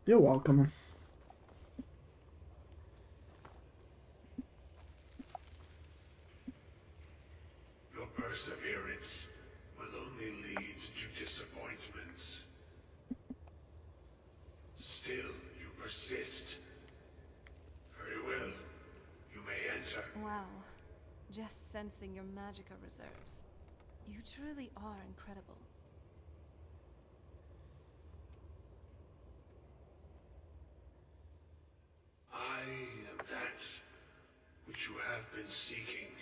You're welcome. Your perseverance will only lead to disappointments. Still, you persist. Very well. You may enter. Wow. Just sensing your magicka reserves. You truly are incredible. I am that which you have been seeking.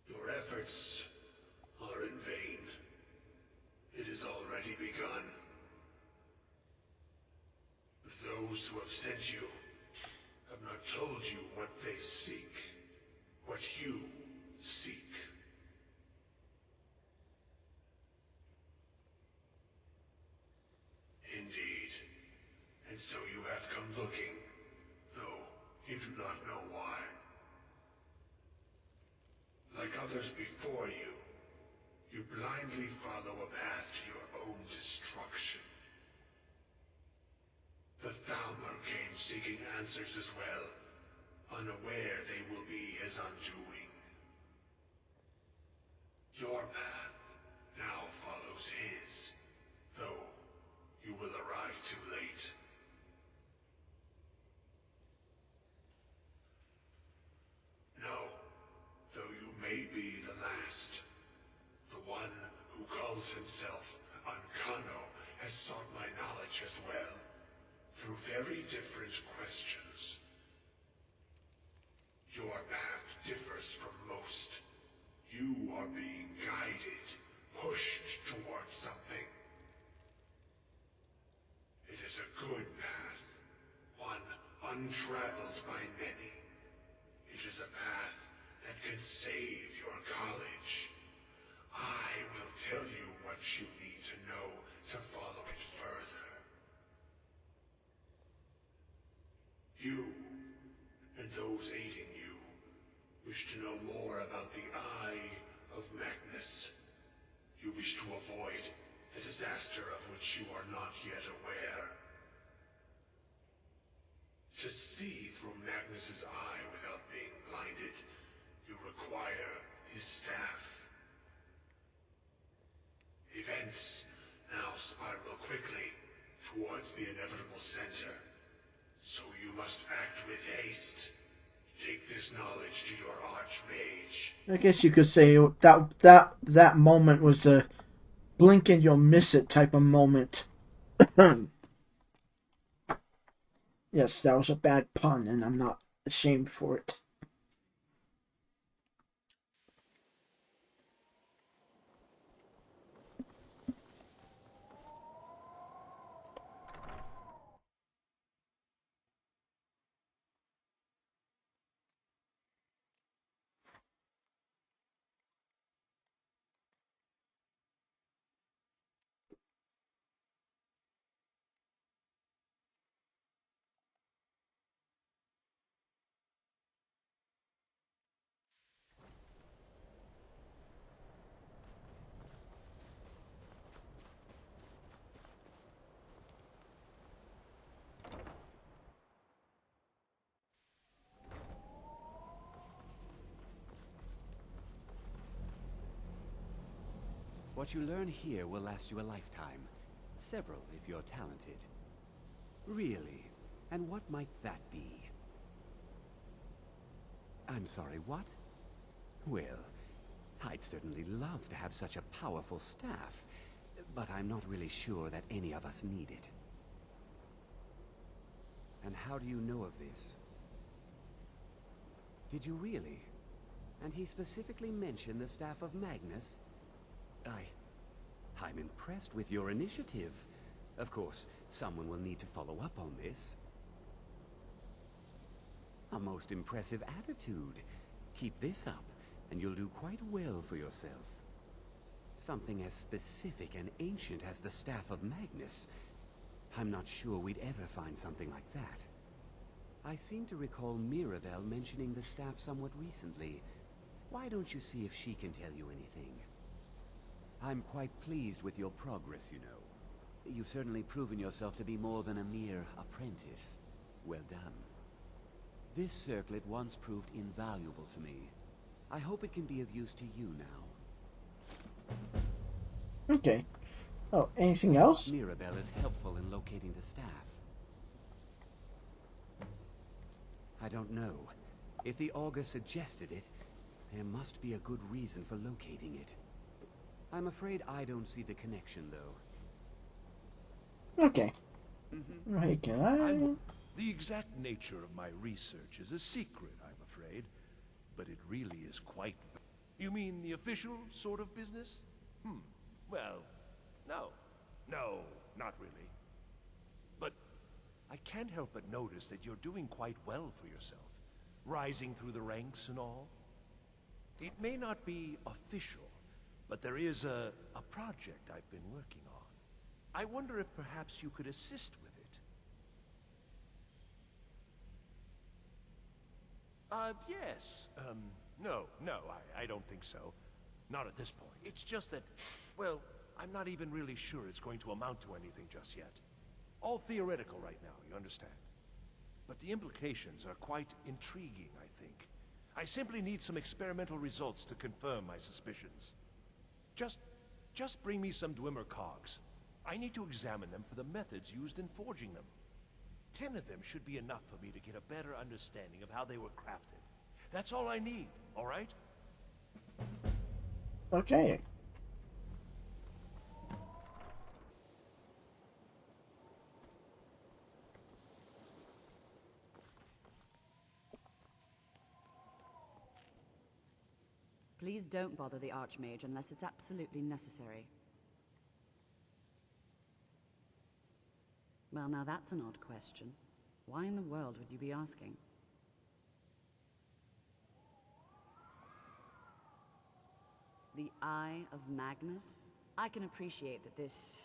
Your efforts are in vain. It has already begun. Those who have sent you have not told you what they seek, what you seek. Indeed. And so you have come looking, though you do not know why. Like others before you, you blindly follow a path to your own destruction. The Thalmor came seeking answers as well, unaware they will be his undoing. Your path now follows his, though you will arrive too late. No, though you may be the last, the one who calls himself Ancano has sought my knowledge as well, through very different questions. Your path differs from most. You are being guided, pushed towards something. It is a good path, one untraveled by many. It is a path that can save your college. I will tell you what you need to know to follow it further. You, and those aiding you, wish to know more about the Eye of Magnus. You wish to avoid the disaster of which you are not yet aware. To see through Magnus's eye without being blinded, you require his staff. Events now spiral quickly towards the inevitable center, so you must act with haste. Take this knowledge to your archmage. I guess you could say that moment was a blink and you'll miss it type of moment. Yes, that was a bad pun, and I'm not ashamed for it. What you learn here will last you a lifetime. Several, if you're talented. Really? And what might that be? I'm sorry, what? Well, I'd certainly love to have such a powerful staff, but I'm not really sure that any of us need it. And how do you know of this? Did you really? And he specifically mentioned the staff of Magnus? I'm impressed with your initiative. Of course, someone will need to follow up on this. A most impressive attitude. Keep this up, and you'll do quite well for yourself. Something as specific and ancient as the staff of Magnus. I'm not sure we'd ever find something like that. I seem to recall Mirabelle mentioning the staff somewhat recently. Why don't you see if she can tell you anything? I'm quite pleased with your progress, you know. You've certainly proven yourself to be more than a mere apprentice. Well done. This circlet once proved invaluable to me. I hope it can be of use to you now. Okay. Oh, anything else? Mirabelle is helpful in locating the staff. I don't know. If the augur suggested it, there must be a good reason for locating it. I'm afraid I don't see the connection, though. Okay. Right, can I? The exact nature of my research is a secret, I'm afraid. But it really is quite... You mean the official sort of business? Well, no. No, not really. But I can't help but notice that you're doing quite well for yourself. Rising through the ranks and all. It may not be official, but there is a project I've been working on. I wonder if perhaps you could assist with it. Yes. No, I don't think so. Not at this point. It's just that, well, I'm not even really sure it's going to amount to anything just yet. All theoretical right now, you understand? But the implications are quite intriguing, I think. I simply need some experimental results to confirm my suspicions. Just bring me some Dwemer cogs. I need to examine them for the methods used in forging them. 10 of them should be enough for me to get a better understanding of how they were crafted. That's all I need, all right? Okay. Please don't bother the Archmage unless it's absolutely necessary. Well, now that's an odd question. Why in the world would you be asking? The Eye of Magnus? I can appreciate that this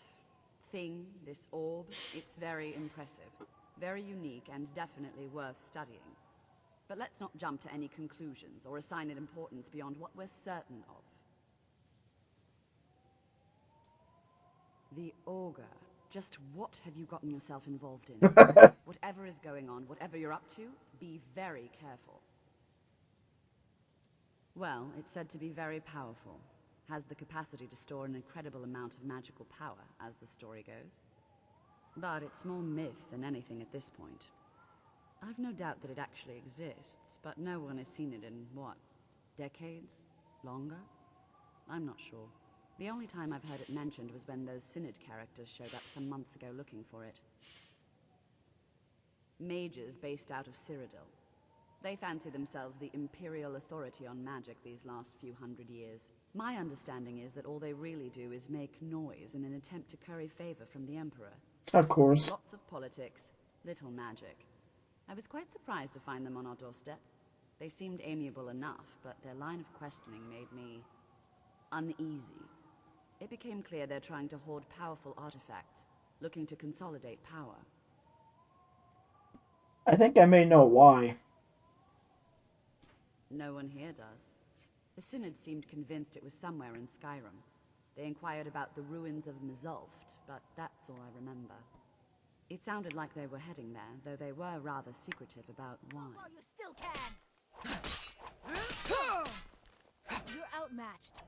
thing, this orb, it's very impressive. Very unique and definitely worth studying. But let's not jump to any conclusions or assign it importance beyond what we're certain of. The Augur. Just what have you gotten yourself involved in? Whatever is going on, whatever you're up to, be very careful. Well, it's said to be very powerful. Has the capacity to store an incredible amount of magical power, as the story goes. But it's more myth than anything at this point. I've no doubt that it actually exists, but no one has seen it in, what, decades? Longer? I'm not sure. The only time I've heard it mentioned was when those Synod characters showed up some months ago looking for it. Mages based out of Cyrodiil. They fancy themselves the imperial authority on magic these last few hundred years. My understanding is that all they really do is make noise in an attempt to curry favor from the Emperor. Of course. Lots of politics, little magic. I was quite surprised to find them on our doorstep. They seemed amiable enough, but their line of questioning made me uneasy. It became clear they're trying to hoard powerful artifacts, looking to consolidate power. I think I may know why. No one here does. The Synod seemed convinced it was somewhere in Skyrim. They inquired about the ruins of Mzulft, but that's all I remember. It sounded like they were heading there, though they were rather secretive about why. While you still can! You're outmatched.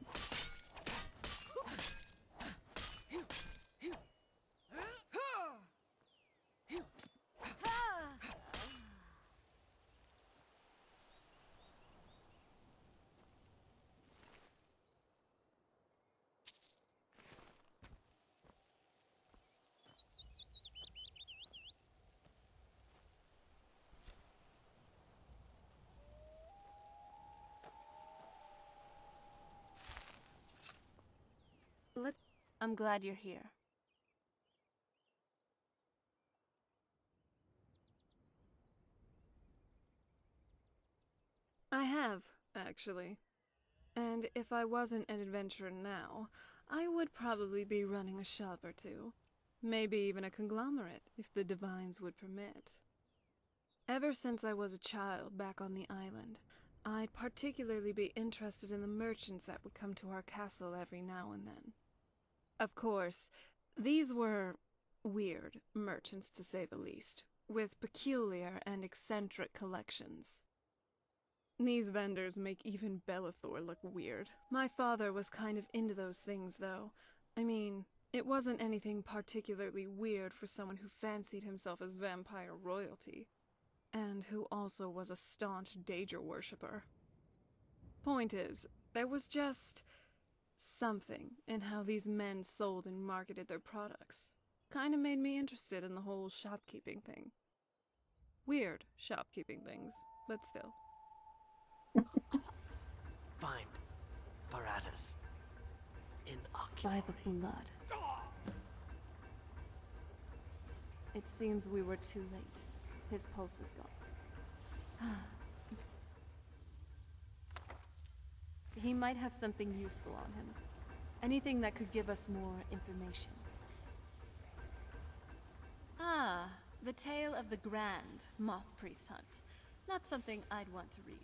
I'm glad you're here. I have, actually. And if I wasn't an adventurer now, I would probably be running a shop or two. Maybe even a conglomerate, if the divines would permit. Ever since I was a child back on the island, I'd particularly be interested in the merchants that would come to our castle every now and then. Of course, These were weird merchants, to say the least, with peculiar and eccentric collections. These vendors make even Bellathor look weird. My father was kind of into those things, though. I mean, it wasn't anything particularly weird for someone who fancied himself as vampire royalty, and who also was a staunch Daedra worshipper. Point is, there was just something in how these men sold and marketed their products. Kinda made me interested in the whole shopkeeping thing. Weird shopkeeping things, but still. Find Paratus. By the blood. It seems we were too late. His pulse is gone. He might have something useful on him. Anything that could give us more information. Ah, the tale of the Grand Moth Priest Hunt. Not something I'd want to read.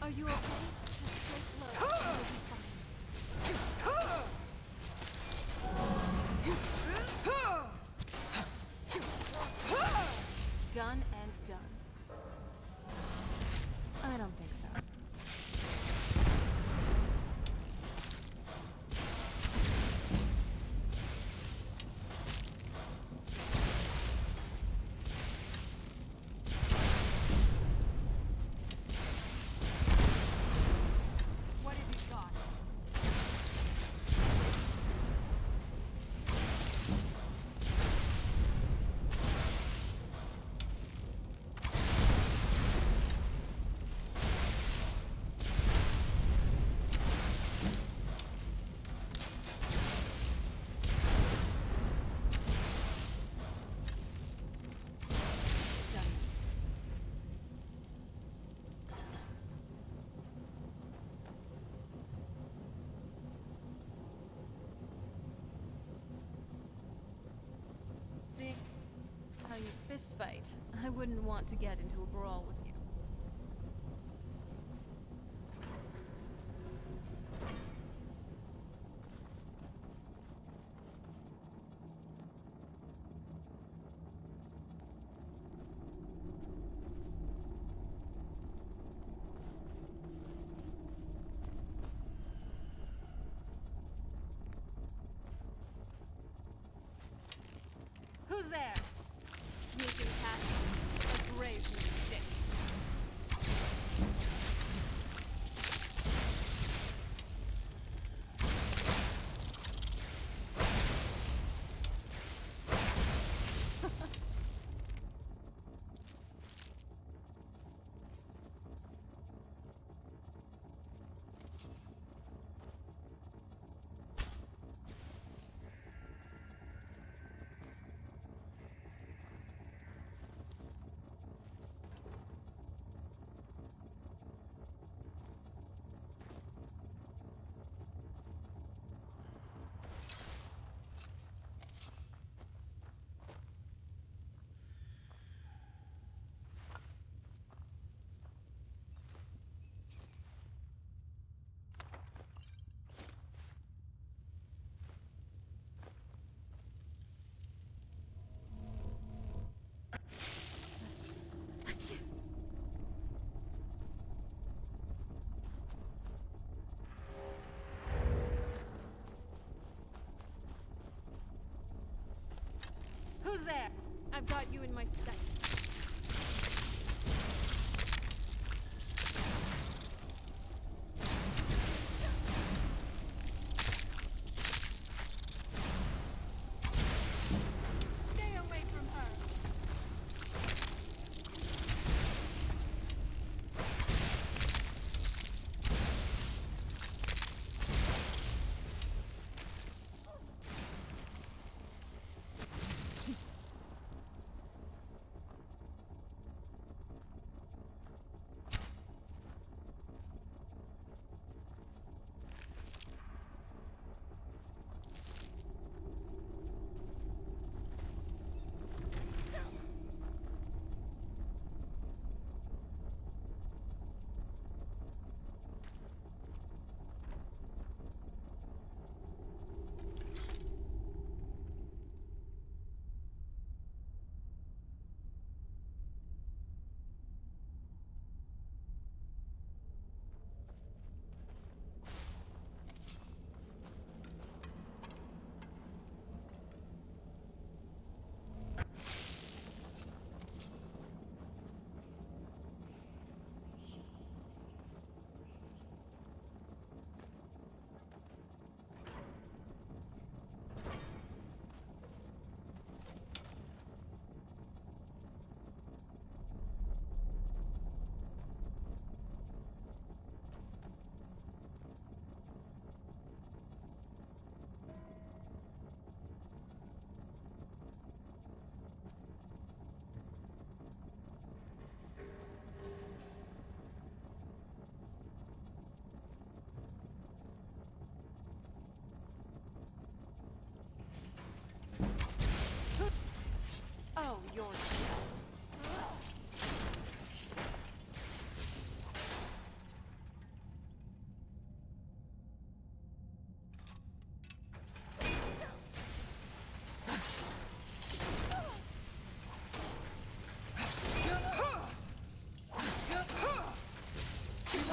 Are you okay? Just take low. You'll be fine. Done and done. I don't think so. What have you got? See? How you fist fight. I wouldn't want to get into a brawl with you. Who's there? Sneaking past me. A brazen stick. Who's there? I've got you in my sights. Stay away from her.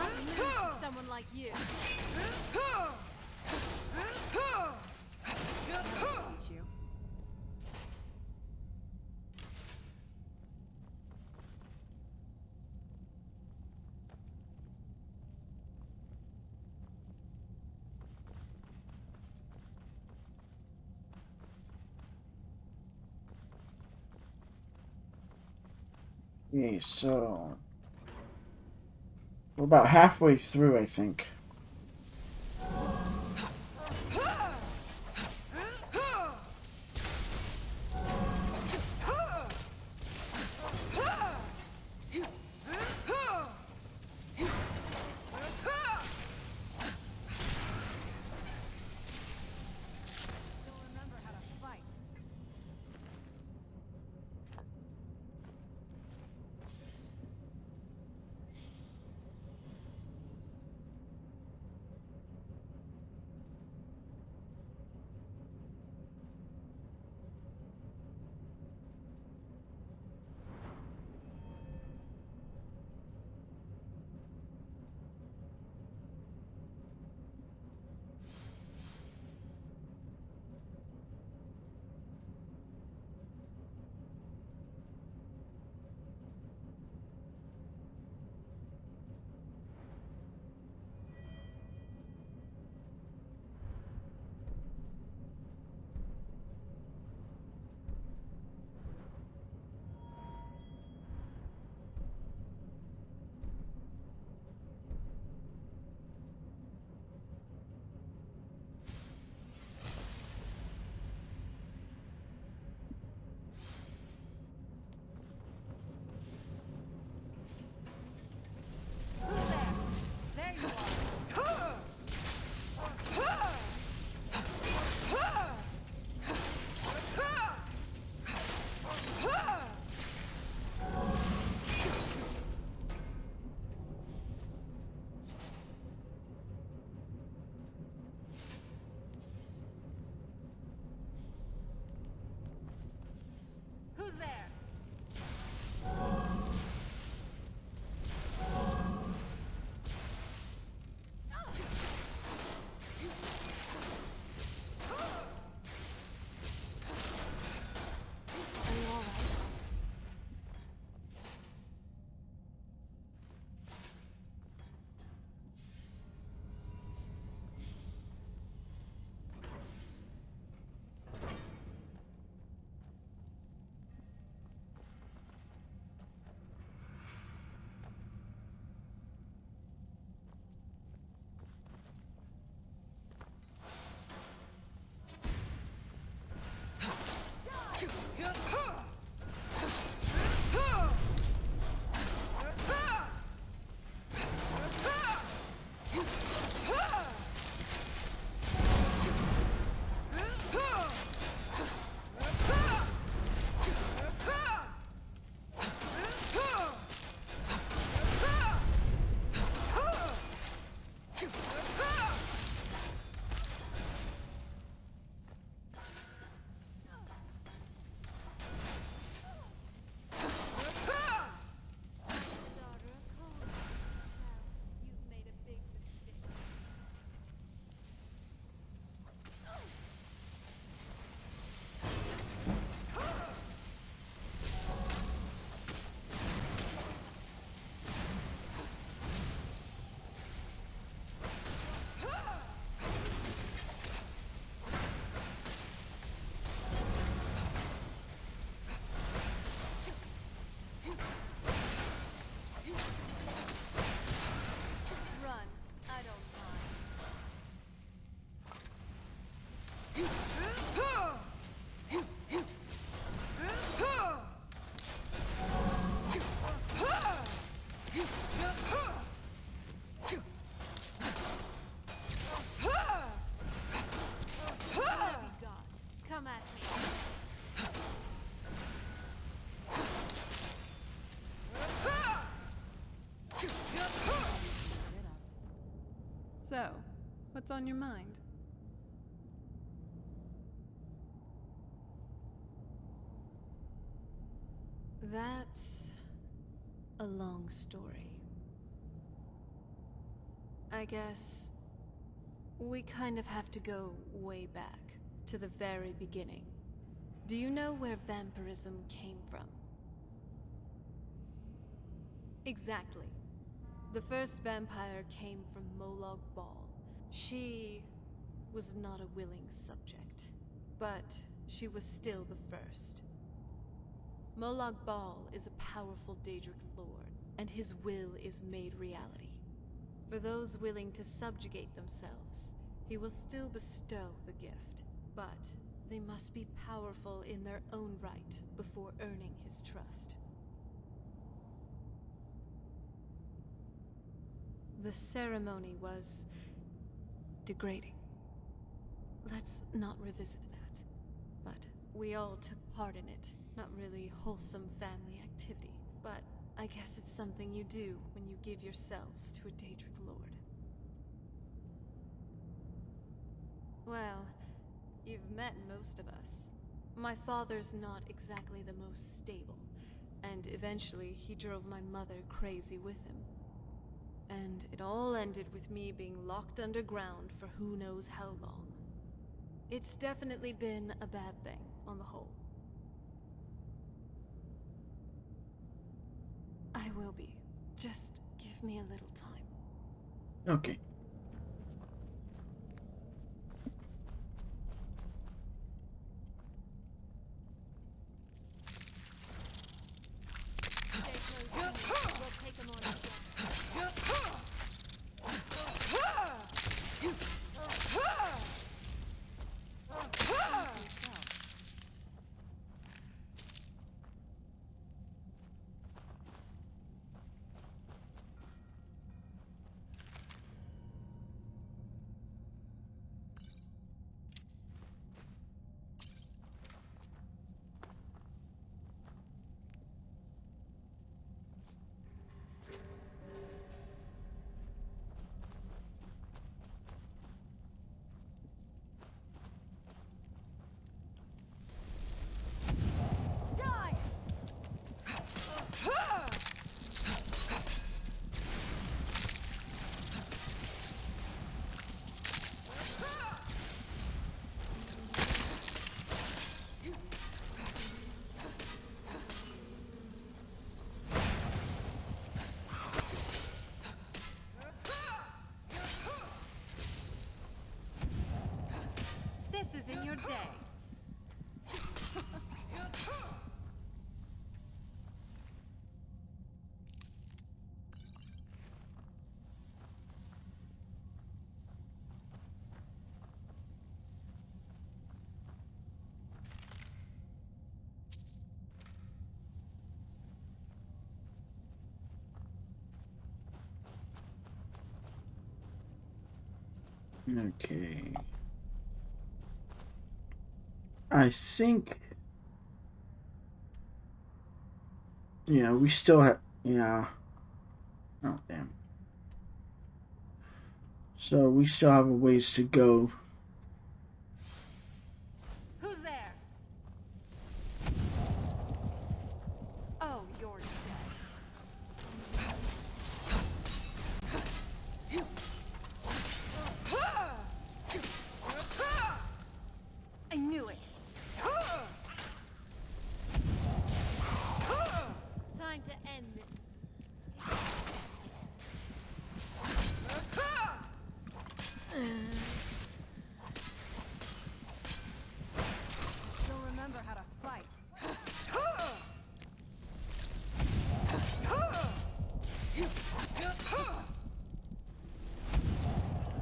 not lose to someone like you. Teach you. Okay, so we're about halfway through, I think. Who's there? So, what's on your mind? That's a long story. I guess we kind of have to go way back to the very beginning. Do you know where vampirism came from? Exactly. The first vampire came from Molag Bal. She was not a willing subject, but she was still the first. Molag Bal is a powerful Daedric lord, and his will is made reality. For those willing to subjugate themselves, he will still bestow the gift, but they must be powerful in their own right before earning his trust. The ceremony was degrading. Let's not revisit that. But we all took part in it. Not really wholesome family activity, but I guess it's something you do when you give yourselves to a Daedric lord. Well, you've met most of us. My father's not exactly the most stable, and eventually he drove my mother crazy with him. And it all ended with me being locked underground for who knows how long. It's definitely been a bad thing, on the whole. I will be. Just give me a little time. Okay. This isn't your day. Okay. I think. Yeah, we still have. Yeah. Oh, damn. So we still have a ways to go. Who's there? Oh, you're dead. I knew it. Time to end this. Still remember how to fight.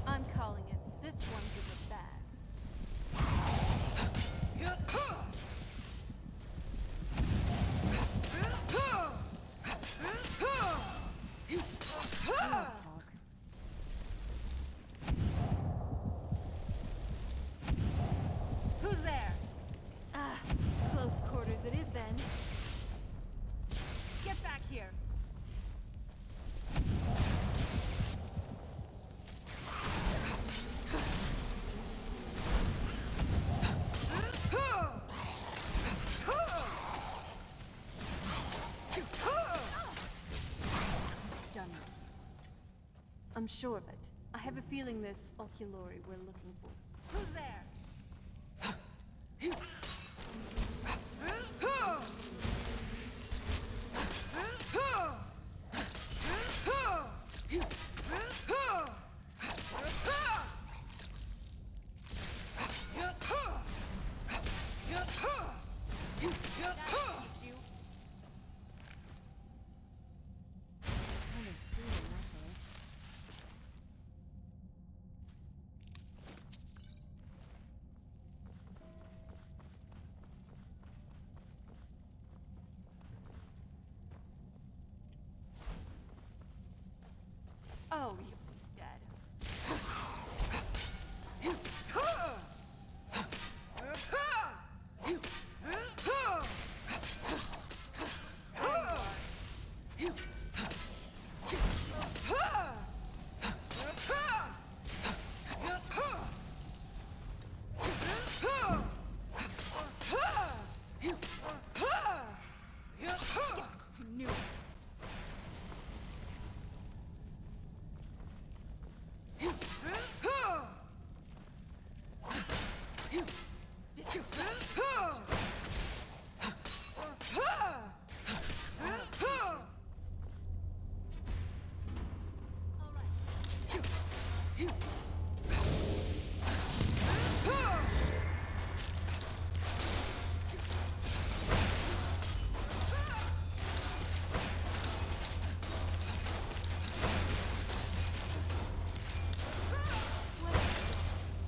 I'm calling it. This one's in the bag. Who's there? Ah, close quarters it is then. Get back here. Done with you. I'm sure of it. I have a feeling this oculori we're looking for. Who's there? Oh, you're dead.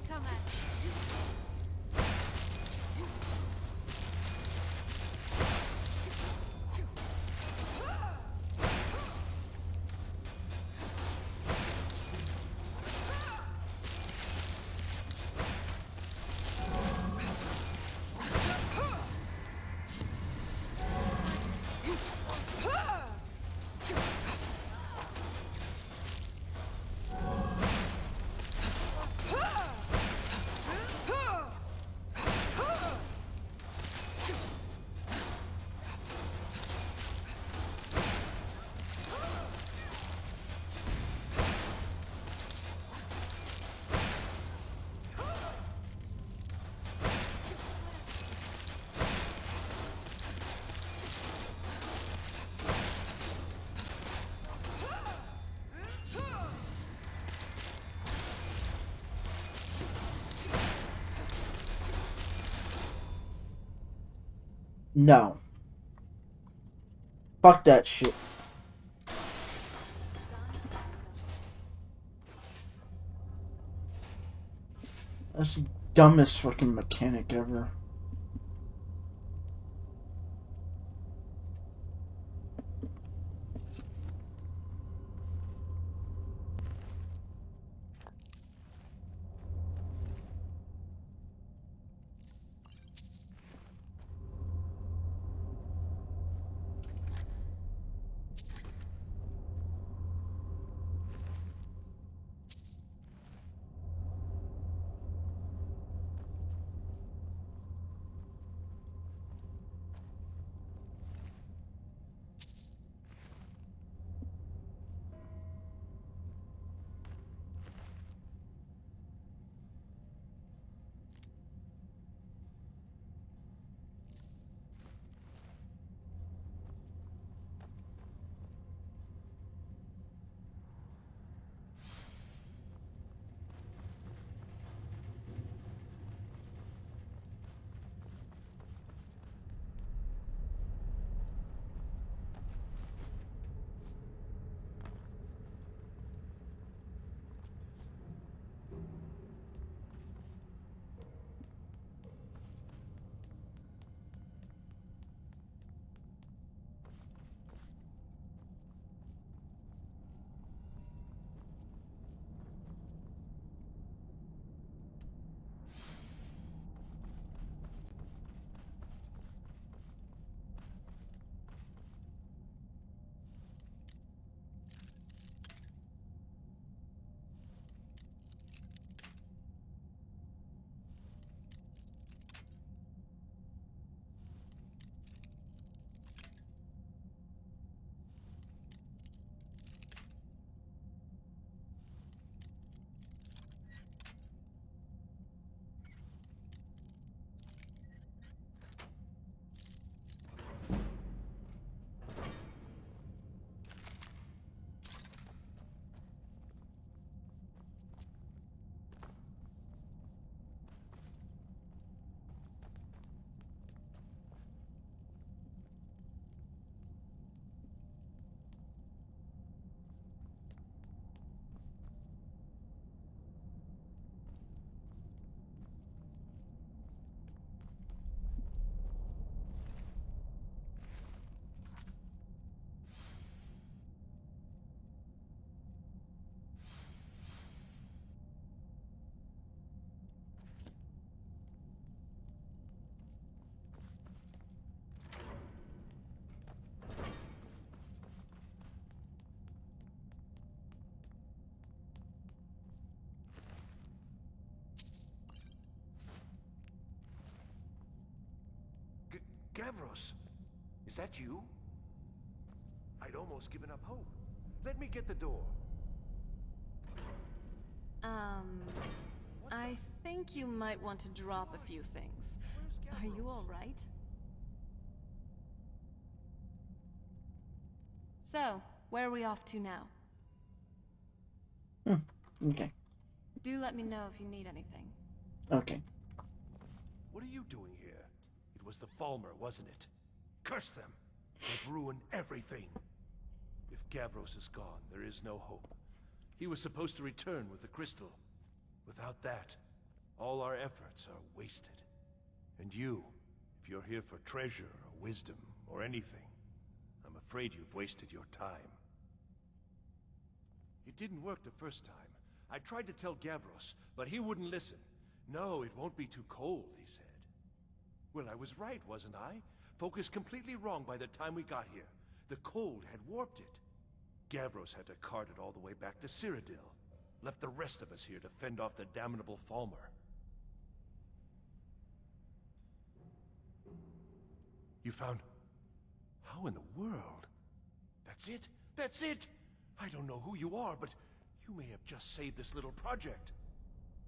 Come at me. No. Fuck that shit. That's the dumbest fucking mechanic ever. Gavros, is that you? I'd almost given up hope. Let me get the door. I think you might want to drop a few things. Are you alright? So, where are we off to now? Okay. Do let me know if you need anything. Okay. What are you doing here? It was the Falmer, wasn't it? Curse them! They've ruined everything. If Gavros is gone, there is no hope. He was supposed to return with the crystal. Without that, all our efforts are wasted. And you, if you're here for treasure or wisdom or anything, I'm afraid you've wasted your time. It didn't work the first time. I tried to tell Gavros, but he wouldn't listen. No, it won't be too cold, he said. Well, I was right, wasn't I? Focused completely wrong by the time we got here. The cold had warped it. Gavros had to cart it all the way back to Cyrodiil. Left the rest of us here to fend off the damnable Falmer. You found... How in the world? That's it? That's it! I don't know who you are, but you may have just saved this little project.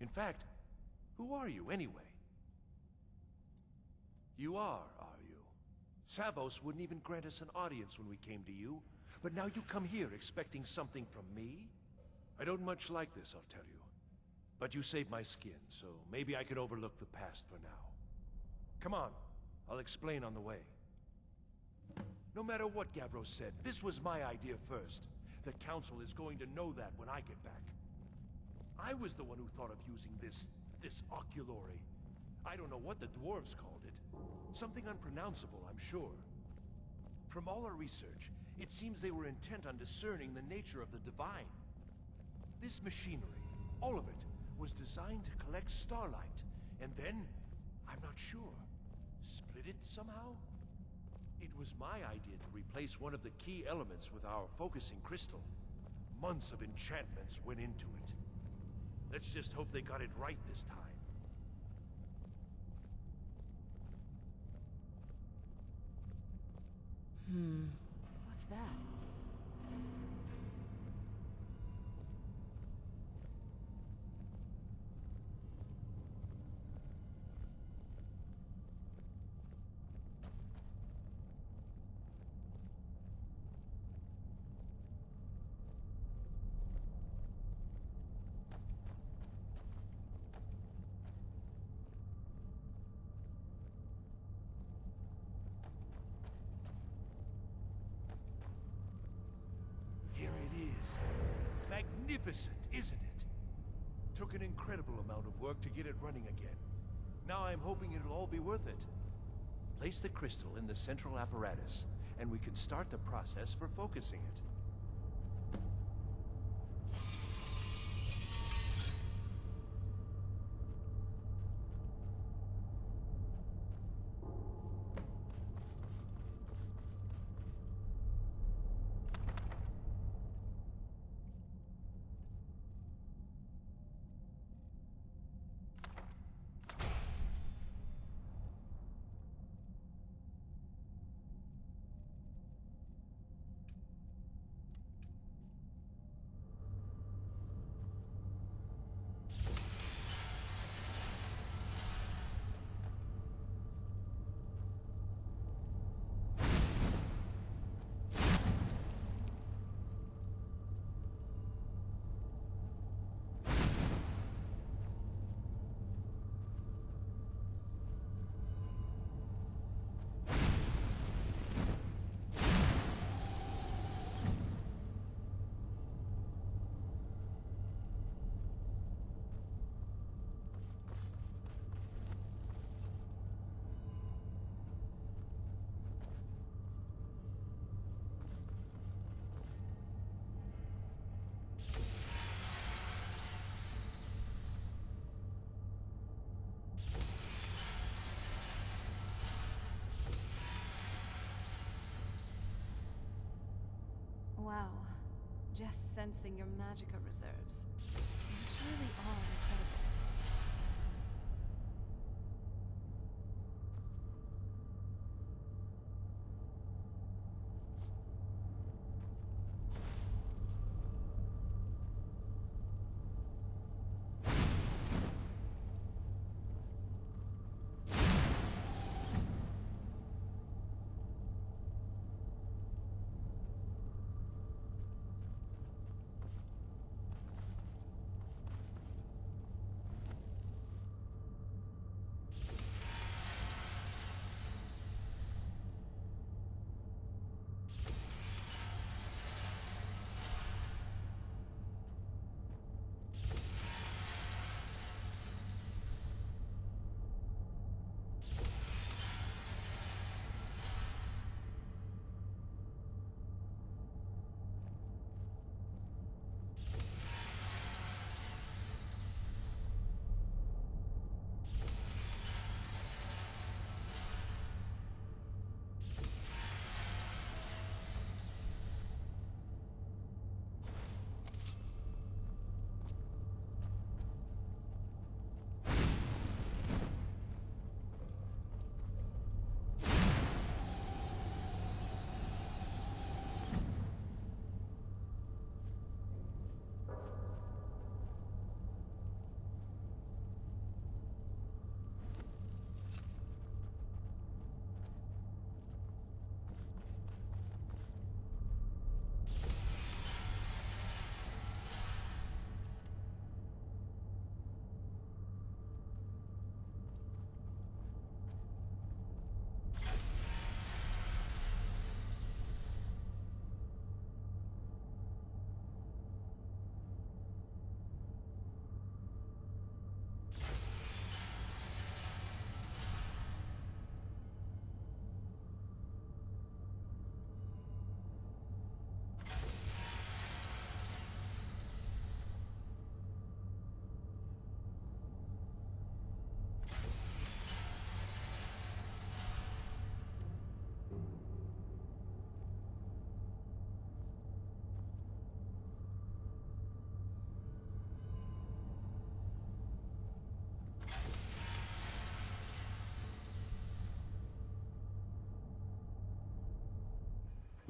In fact, who are you anyway? You are you? Savos wouldn't even grant us an audience when we came to you, but now you come here expecting something from me? I don't much like this, I'll tell you. But you saved my skin, so maybe I can overlook the past for now. Come on, I'll explain on the way. No matter what Gavros said, this was my idea first. The Council is going to know that when I get back. I was the one who thought of using this oculory. I don't know what the dwarves called it. Something unpronounceable, I'm sure. From all our research, it seems they were intent on discerning the nature of the divine. This machinery, all of it, was designed to collect starlight, and then, I'm not sure, split it somehow? It was my idea to replace one of the key elements with our focusing crystal. Months of enchantments went into it. Let's just hope they got it right this time. What's that? Here it is. Magnificent, isn't it? Took an incredible amount of work to get it running again. Now I'm hoping it'll all be worth it. Place the crystal in the central apparatus, and we can start the process for focusing it. Wow. Just sensing your magicka reserves. You truly are incredible.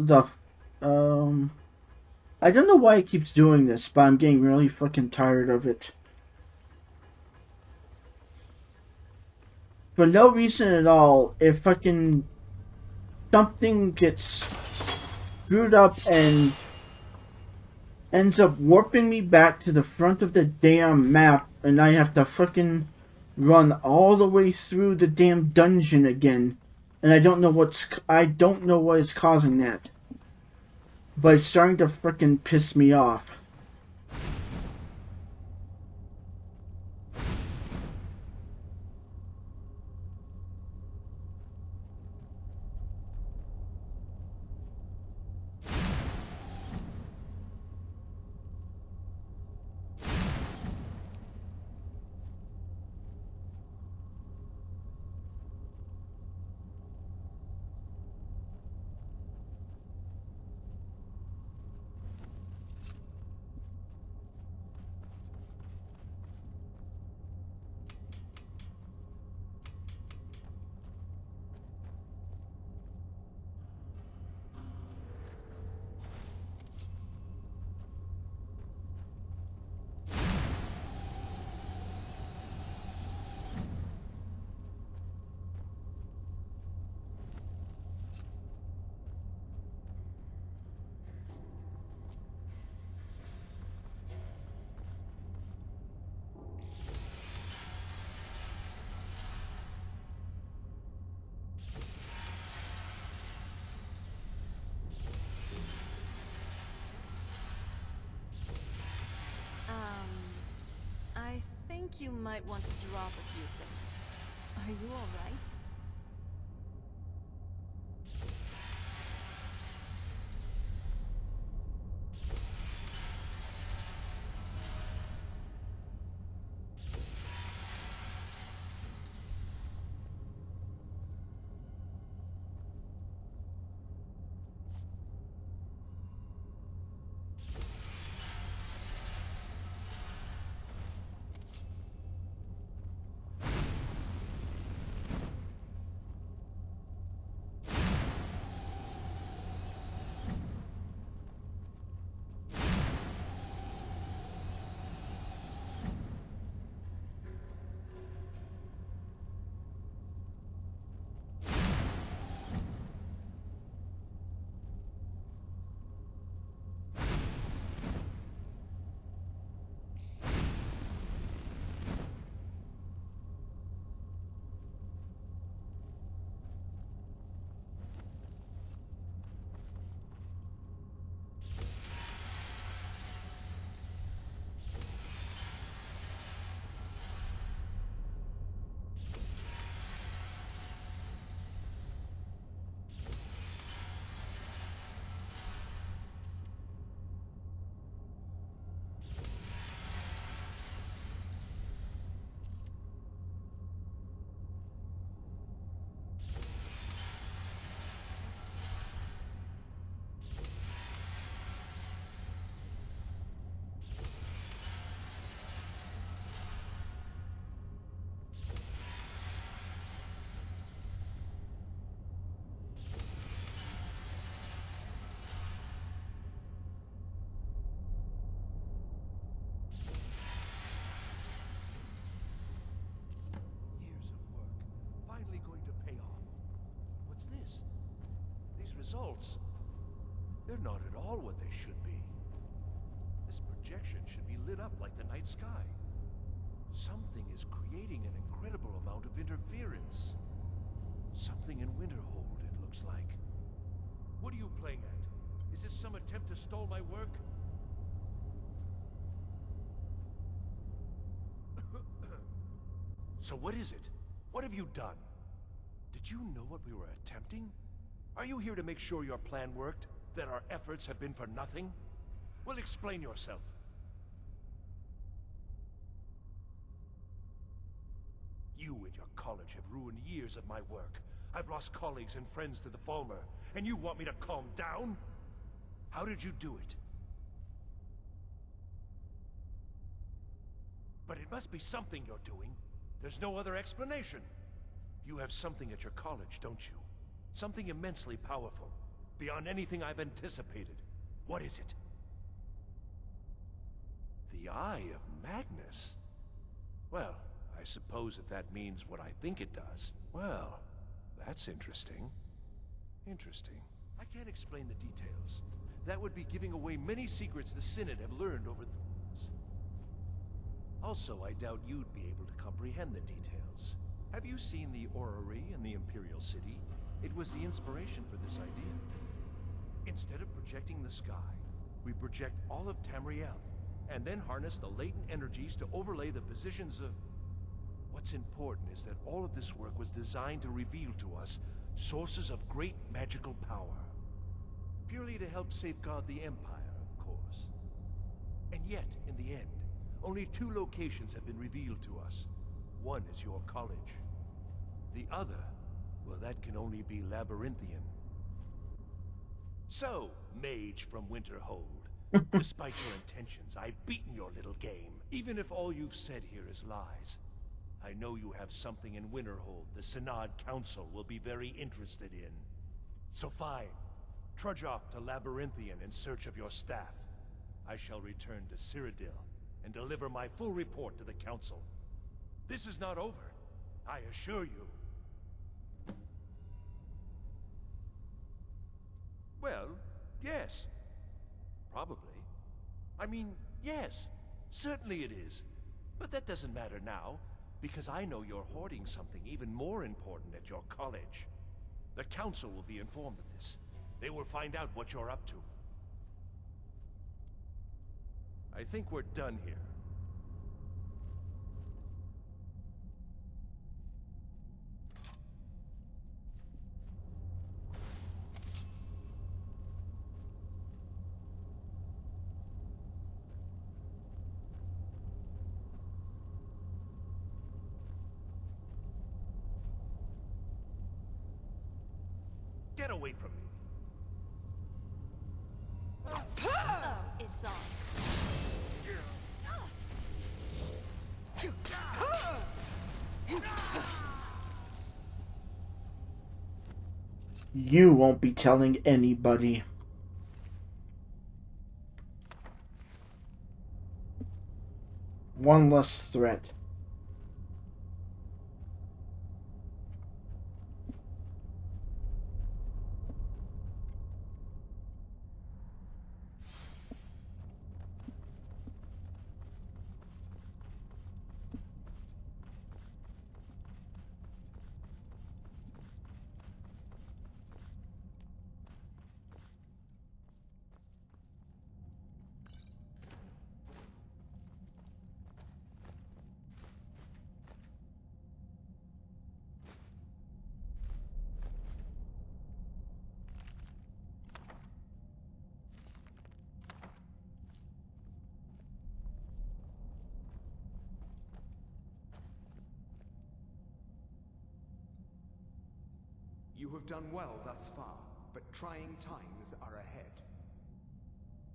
the I don't know why it keeps doing this, but I'm getting really fucking tired of it. For no reason at all, if fucking something gets screwed up and ends up warping me back to the front of the damn map, and I have to fucking run all the way through the damn dungeon again. And I don't know what is causing that. But it's starting to frickin' piss me off. I think you might want to drop a few things. Are you alright? this? These results, they're not at all what they should be. This projection should be lit up like the night sky. Something is creating an incredible amount of interference. Something in Winterhold, it looks like. What are you playing at? Is this some attempt to stall my work? So what is it? What have you done? Did you know what we were attempting? Are you here to make sure your plan worked? That our efforts have been for nothing? Well, explain yourself. You and your college have ruined years of my work. I've lost colleagues and friends to the Falmer, and you want me to calm down? How did you do it? But it must be something you're doing. There's no other explanation. You have something at your college, don't you? Something immensely powerful. beyond anything I've anticipated. What is it? The Eye of Magnus? Well, I suppose if that means what I think it does. Well, that's interesting. Interesting. I can't explain the details. That would be giving away many secrets the Synod have learned over the... Also, I doubt you'd be able to comprehend the details. Have you seen the orrery in the Imperial City? It was the inspiration for this idea. Instead of projecting the sky, we project all of Tamriel, and then harness the latent energies to overlay the positions of... What's important is that all of this work was designed to reveal to us sources of great magical power. Purely to help safeguard the Empire, of course. And yet, in the end, only 2 locations have been revealed to us. One is your college. The other, well, that can only be Labyrinthian. So, mage from Winterhold, despite your intentions, I've beaten your little game. Even if all you've said here is lies, I know you have something in Winterhold the Synod Council will be very interested in. So fine, trudge off to Labyrinthian in search of your staff. I shall return to Cyrodiil and deliver my full report to the Council. This is not over, I assure you. Well, yes. Probably. I mean, yes. Certainly it is. But that doesn't matter now, because I know you're hoarding something even more important at your college. The Council will be informed of this. They will find out what you're up to. I think we're done here. Get away from me. Oh, it's on. You won't be telling anybody. One less threat. You have done well thus far, but trying times are ahead.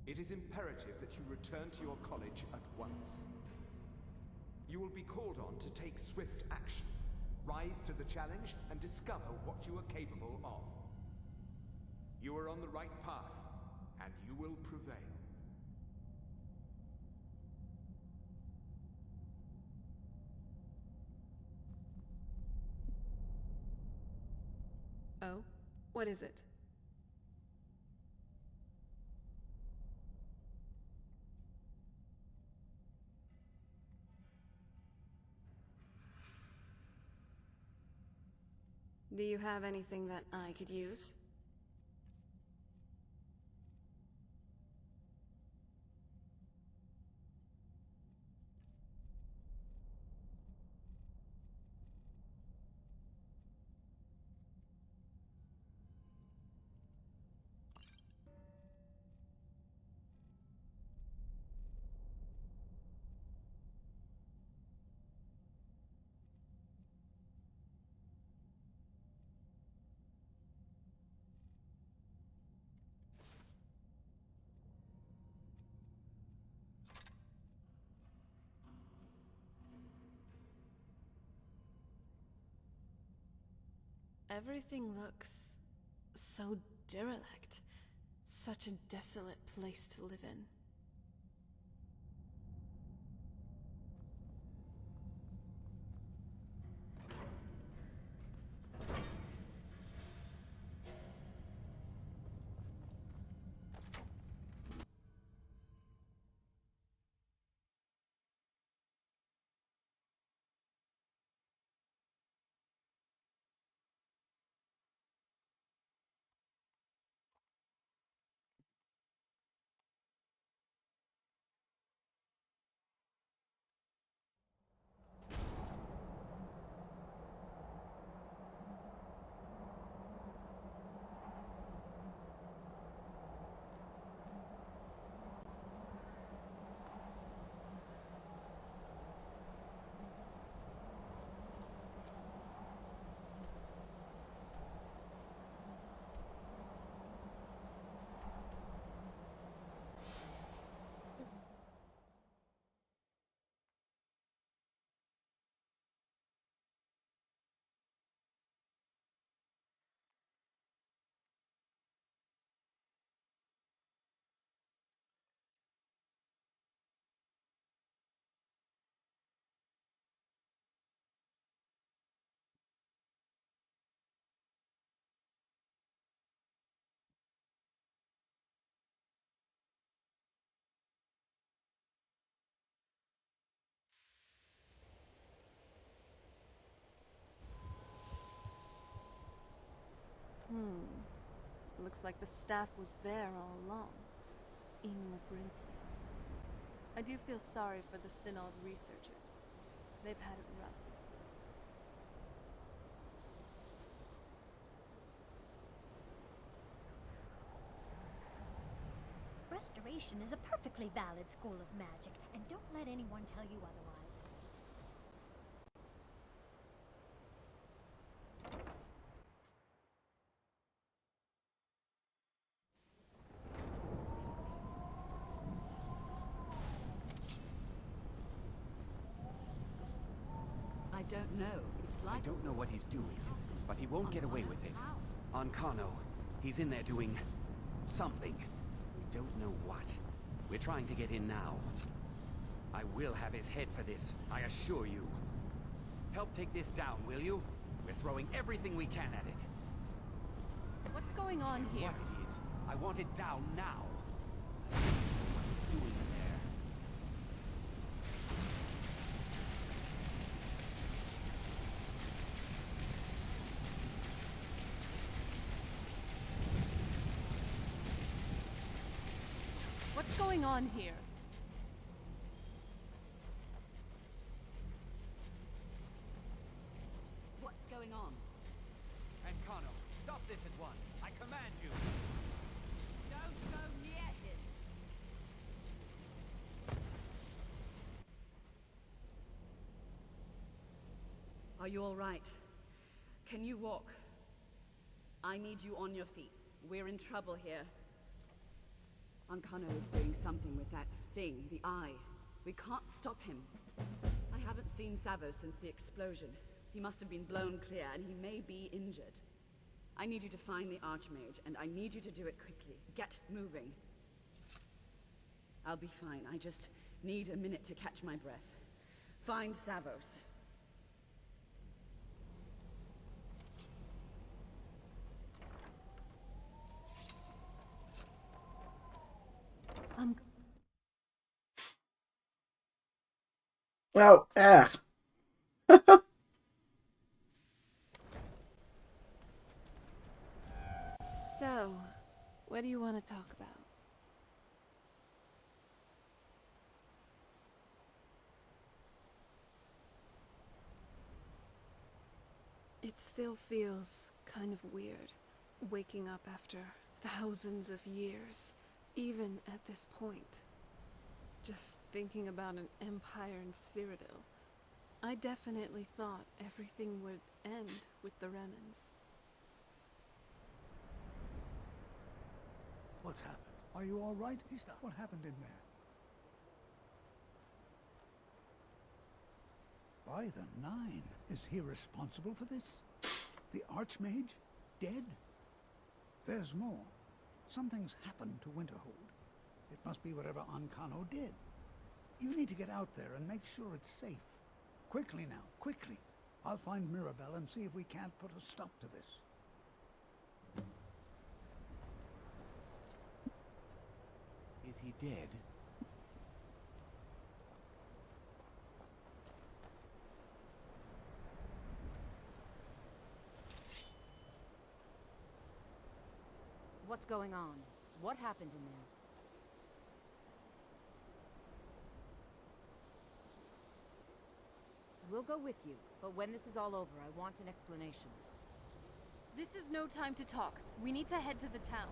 It is imperative that you return to your college at once. You will be called on to take swift action, rise to the challenge, and discover what you are capable of. You are on the right path, and you will prevail. Oh? What is it? Do you have anything that I could use? Everything looks so derelict. Such a desolate place to live in. Looks like the staff was there all along. In Labyrinthia. I do feel sorry for the Synod researchers. They've had it rough. Restoration is a perfectly valid school of magic, and don't let anyone tell you otherwise. I don't know. It's like... I don't know what he's doing, but he won't get away with it. Ancano, he's in there doing... something. We don't know what. We're trying to get in now. I will have his head for this, I assure you. Help take this down, will you? We're throwing everything we can at it. What's going on here? What it is, I want it down now. What he's doing there. What's going on here? What's going on? Ancano, stop this at once. I command you. Don't go near him! Are you all right? Can you walk? I need you on your feet. We're in trouble here. Ancano is doing something with that thing, the eye. We can't stop him. I haven't seen Savo since the explosion. He must have been blown clear, and he may be injured. I need you to find the Archmage, and I need you to do it quickly. Get moving. I'll be fine. I just need a minute to catch my breath. Find Savos. Well, So, what do you want to talk about? It still feels kind of weird, waking up after thousands of years, even at this point. Just thinking about an empire in Cyrodiil, I definitely thought everything would end with the Remnants. What's happened? Are you all right? He's not. What happened in there? By the Nine, is he responsible for this? The Archmage? Dead? There's more. Something's happened to Winterhold. It must be whatever Ancano did. You need to get out there and make sure it's safe. Quickly now, quickly. I'll find Mirabelle and see if we can't put a stop to this. Is he dead? What's going on? What happened in there? We'll go with you, but when this is all over, I want an explanation. This is no time to talk. We need to head to the town.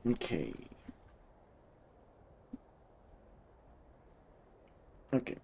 Okay. Okay.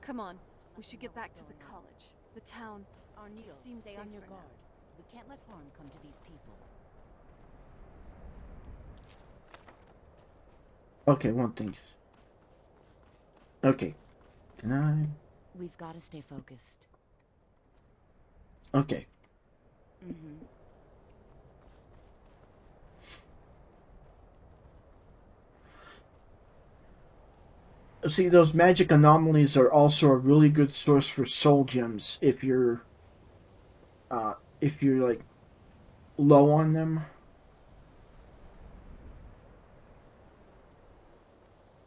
Come on. We should get back to the college. The town. Our needles, seems stay on your safer guard. now. We can't let harm come to these people. Okay, one thing. Okay. Can I? We've got to stay focused. Okay. Mm-hmm. See, those magic anomalies are also a really good source for soul gems if you're like low on them.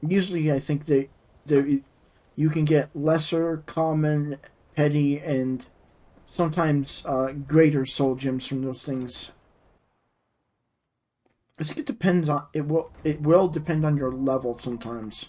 Usually, I think you can get lesser, common, petty, and sometimes greater soul gems from those things. I think it depends on it will depend on your level sometimes.